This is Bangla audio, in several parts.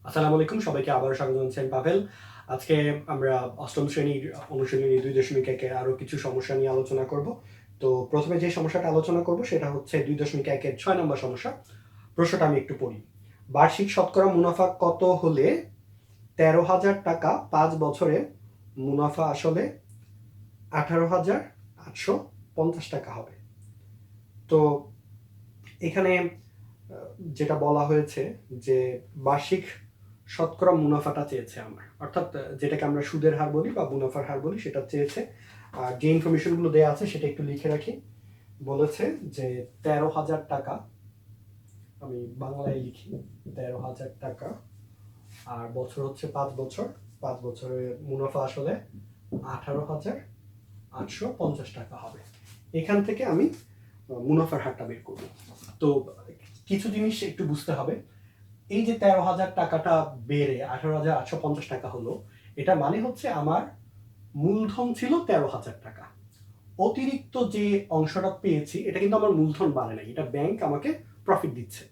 আসসালামু আলাইকুম, সবাইকে আবারও স্বাগত জানাচ্ছি। আমি পাভেল। আজকে আমরা অষ্টম শ্রেণীর অনুশীলনী 2.1 আরও কিছু সমস্যা নিয়ে আলোচনা করব। তো প্রথমে যে সমস্যাটা আলোচনা করব সেটা হচ্ছে 2.1 6 নম্বর সমস্যা। প্রশ্নটা আমি একটু পড়ি। বার্ষিক শতকরা মুনাফা কত হলে 13,000 টাকা 5 বছরে মুনাফা আসলে 18,850 টাকা হবে? তো এখানে যেটা বলা হয়েছে যে বার্ষিক শতকরা মুনাফাটা চেয়েছে আমার, অর্থাৎ যেটাকে আমরা সুদের হার বলি বা মুনাফার হার বলি সেটা চেয়েছে। আর যে ইনফরমেশনগুলো দেওয়া আছে সেটা একটু লিখে রাখি। বলেছে যে 13,000 টাকা, আমি বাংলায় লিখি 13,000 টাকা, আর বছর হচ্ছে 5 বছর, 5 বছরের মুনাফা আসলে 18,850 টাকা হবে। এখান থেকে আমি মুনাফার হারটা বের করব। তো কিছু জিনিস একটু বুঝতে হবে। এই যে 13,000 টাকাটা বেড়ে 18,850 টাকা হলো, এটা মানে হচ্ছে আমার মূলধন ছিল 13,000 টাকা, অতিরিক্ত যে অংশটা পেয়েছি এটা কিন্তু আমার মূলধন বাড়ে নাই, এটা ব্যাংক আমাকে প্রফিট দিচ্ছে,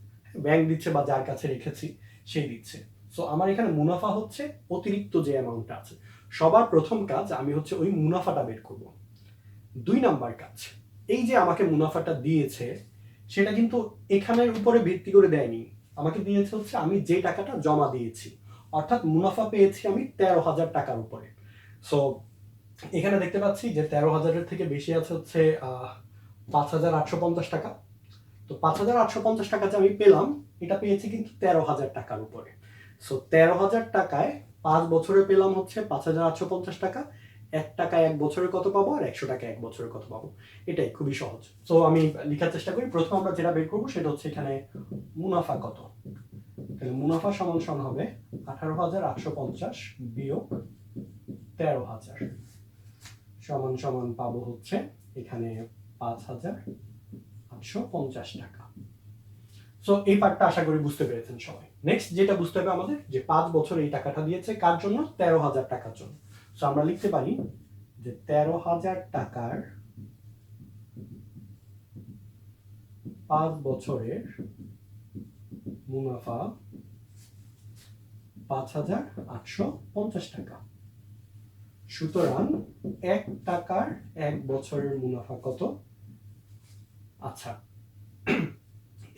ব্যাংক দিচ্ছে বা যার কাছে রেখেছি সেই দিচ্ছে। সো আমার এখানে মুনাফা হচ্ছে অতিরিক্ত যে অ্যামাউন্টটা আছে। সবার প্রথম কাজ আমি হচ্ছে ওই মুনাফাটা বের করব। 2 নাম্বার কাজ, এই যে আমাকে মুনাফাটা দিয়েছে সেটা কিন্তু এখানের উপরে ভিত্তি করে দেয়নি, আমাকে দিয়েছে হচ্ছে আমি যে টাকাটা জমা দিয়েছি, অর্থাৎ মুনাফা পেয়েছি আমি 13,000 টাকার উপরে। সো এখানে দেখতে পাচ্ছি যে 13,000-এর থেকে বেশি আছে হচ্ছে 5,850 টাকা। তো 5,850 টাকা যে আমি পেলাম, এটা পেয়েছি কিন্তু 13,000 টাকার উপরে। সো 13,000 টাকায় 5 বছরে পেলাম হচ্ছে 5,850 টাকা। 1 টাকায় 1 বছরে কত পাবো, আর 100 টাকায় 1 বছরে কত পাবো, এটাই খুবই সহজ। সো আমি লেখার চেষ্টা করি। প্রথম আমরা যেটা বের করবো সেটা হচ্ছে এখানে মুনাফা কত। তাহলে মুনাফা সমান সমান হবে 18,850 বিয়োগ 13,000 সমান সমান পাবো হচ্ছে এখানে 5,850 টাকা। সো এই পার্টটা আশা করি বুঝতে পেরেছেন সবাই। নেক্সট যেটা বুঝতে হবে আমাদের, যে 5 বছর এই টাকাটা দিয়েছে কার জন্য, 13,000 টাকার জন্য। সো আমরা লিখতে পারি যে 13,000 টাকার 5 বছরের মুনাফা 5,850 টাকা। সুতরাং 1 টাকার 1 বছরের মুনাফা কত? আচ্ছা,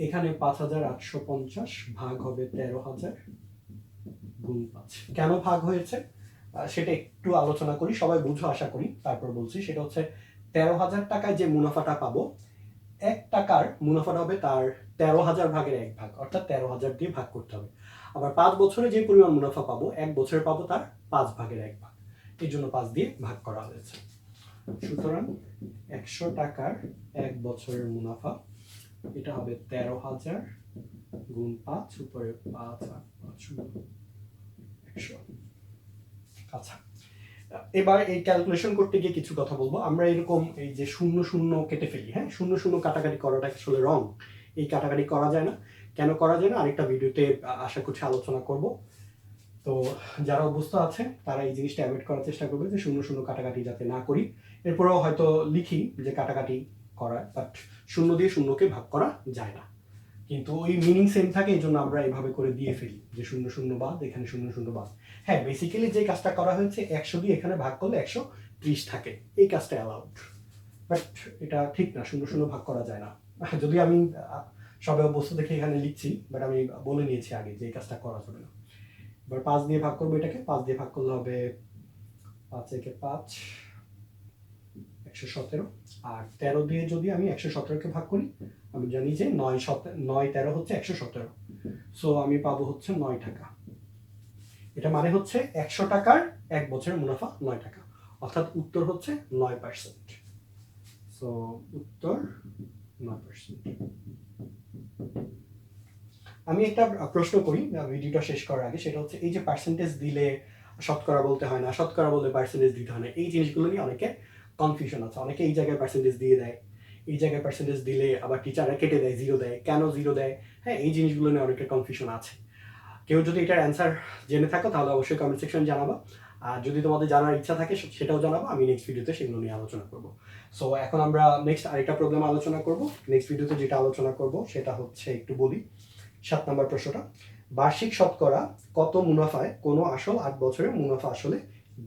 এখানে 5,850 ভাগ হবে 13,000 গুণ 5। কেন ভাগ হয়েছে সেটা একটু আলোচনা করি, সবাই বুঝো আশা করি, তারপর বলছি। সেটা হচ্ছে 13,000 টাকায় যে মুনাফাটা পাবো, 1 টাকার মুনাফাটা হবে তার 13,000 ভাগের 1 ভাগ, অর্থাৎ 13,000 দিয়ে ভাগ করতে হবে। আবার 5 বছরে যে পরিমাণ মুনাফা পাবো, 1 বছরে পাবো তার 5 ভাগের 1 ভাগ, এই জন্য 5 দিয়ে ভাগ করা হয়েছে। সুতরাং 100 টাকার 1 বছরের মুনাফা, এটা হবে 13,000 গুণ 5 উপরে 5 আর 5 100। আচ্ছা, এবার এই ক্যালকুলেশন করতে গিয়ে কিছু কথা বলবো। আমরা এরকম এই যে শূন্য শূন্য কেটে ফেলি, হ্যাঁ, শূন্য শূন্য কাটাকাটি করাটা আসলে রং। এই কাটাকাটি করা যায় না। কেন করা যায় না আরেকটা ভিডিওতে আশা করছি আলোচনা করব। তো যারা অভ্যস্ত আছে তারা এই জিনিসটা অ্যাভয়েড করার চেষ্টা করবে, যে শূন্য শূন্য কাটাকাটি যাতে না করি। এরপরেও হয়তো লিখি যে কাটাকাটি করা, বাট শূন্য দিয়ে শূন্যকে ভাগ করা যায় না, কিন্তু ওই মিনিং সেম থাকে, এই জন্য আমরা এভাবে করে দিয়ে ফেলি যে শূন্য শূন্য বাদ, এখানে শূন্য শূন্য বাদ। হ্যাঁ, বেসিক্যালি যে কাজটা করা হয়েছে 100 দিয়ে এখানে ভাগ করলে 130 থাকে, এই কাজটা অ্যালাউড, বাট এটা ঠিক না, শূন্য শূন্য ভাগ করা যায় না। যদি আমি সবাই অবস্থা দেখে এখানে লিখছি, বাট আমি বলে নিয়েছি আগে যে এই কাজটা করা যাবে না। এবার 5 দিয়ে ভাগ করবো, এটাকে 5 দিয়ে ভাগ করলে হবে 5 একে 5, 117। আর 13 দিয়ে যদি আমি 117কে ভাগ করি, আমি জানি যে 9 13 হচ্ছে 117। সো আমি পাবো হচ্ছে 9 টাকা। এটা মানে হচ্ছে 100 টাকার 1 বছরের মুনাফা 9 টাকা, অর্থাৎ উত্তর হচ্ছে 9%। সো উত্তর 9%। আমি একটা প্রশ্ন করি ভিডিওটা শেষ করার আগে, সেটা হচ্ছে এই যে পার্সেন্টেজ দিলে শতকরা বলতে হয় না, শতকরা বললে পার্সেন্টেজ দিতে হয় না, এই জিনিসগুলো নিয়ে অনেকে কনফিউশন আছে। অনেকে এই জায়গায় পার্সেন্টেজ দিয়ে দেয়, এই জায়গায় পার্সেন্টেজ দিলে আবার টিচাররা কেটে দেয়, জিরো দেয়, কেন জিরো দেয়, হ্যাঁ, এই জিনিসগুলো নিয়ে অনেকের কনফিউশন আছে। কেউ যদি এটার অ্যান্সার জেনে থাকো তাহলে অবশ্যই কমেন্ট সেকশন জানাবা, আর যদি তোমাদের জানার ইচ্ছা থাকে সেটাও জানাবো, আমি নেক্সট ভিডিওতে সেগুলো নিয়ে আলোচনা করব। সো এখন আমরা নেক্সট আরেকটা প্রবলেম আলোচনা করব। নেক্সট ভিডিওতে যেটা আলোচনা করব সেটা হচ্ছে, একটু বলি 7 নম্বর প্রশ্নটা, বার্ষিক শতকরা কত মুনাফায় কোনো আসল 8 বছরের মুনাফা আসলে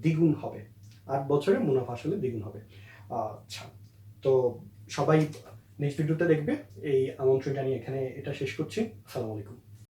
দ্বিগুণ হবে? 8 বছরের মুনাফা আসলে দ্বিগুণ হবে। আচ্ছা, তো সবাই নেক্সট ভিডিওতে দেখবে। এই আমন্ত্রণ জানিয়ে এখানে এটা শেষ করছি। আসসালামু আলাইকুম।